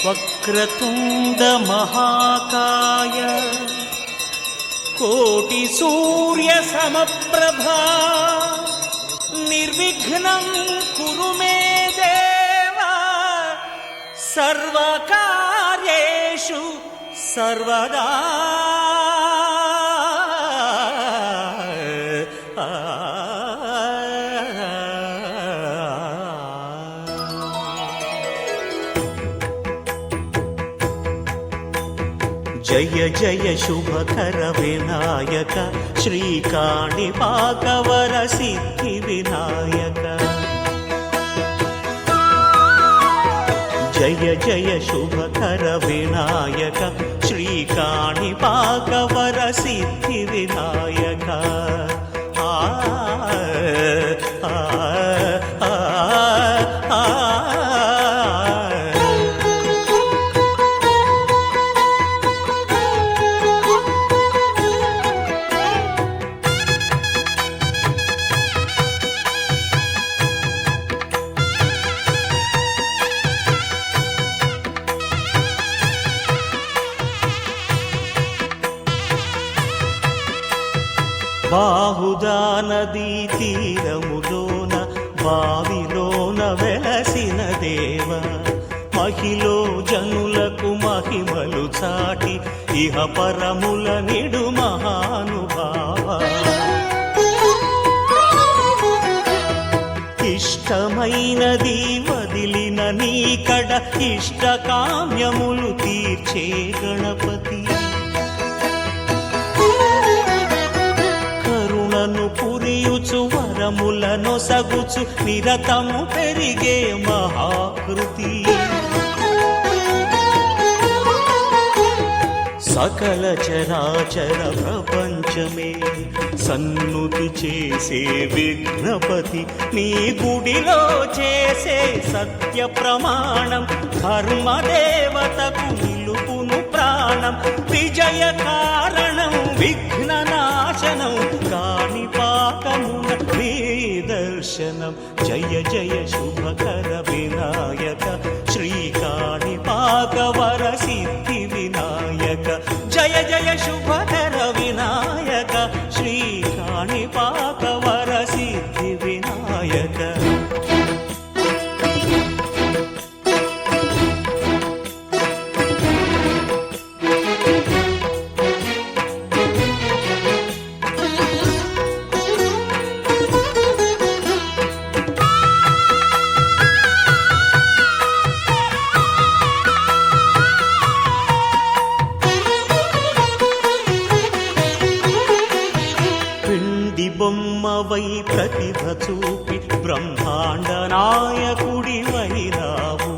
వక్రతుండ మహాకాయ కోటి సూర్య సమప్రభా నిర్విఘ్నం కురు మే దేవ సర్వకార్యేషు సర్వదా. జయ జయ శుభకర వినాయక శ్రీకాణిపాకవర సిద్ధి వినాయక. జయ జయ శుభకర వినాయక శ్రీకాణిపాకవర సిద్ధి వినాయక. బాహుదా నదీ తీరములోన బావిలోన వెలసిన దేవ మహిలో జనులకు మహిమలు చాటి ఇహ పరముల నిడు మహానుభావ. ఇష్టమైనది వదిలిన నీకడ ఇష్ట కామ్యములు తీర్చే గణపతి. పురియుచు వరములను సగుచు నిరతము పెరిగే మహాకృతి. సకల చరాచర ప్రపంచమే సన్నుతి చేసే విఘ్నపతి నీ గుడిలో చేసే సత్య ప్రమాణం ధర్మదేవతకు నిలుపును ప్రాణం. విజయ కారణం విఘ్న నాశనం కాణిపాకమున నీ దర్శనం. జయ జయ శుభకర వినాయక శ్రీకాణిపాకవర సిద్ధి వినాయక. జయ జయ శుభకర వినాయక శ్రీకాణిపాకవర సిద్ధి వినాయక. బొమ్మవై ప్రతిభ చూపి బ్రహ్మాండ నాయకుడి వైరావు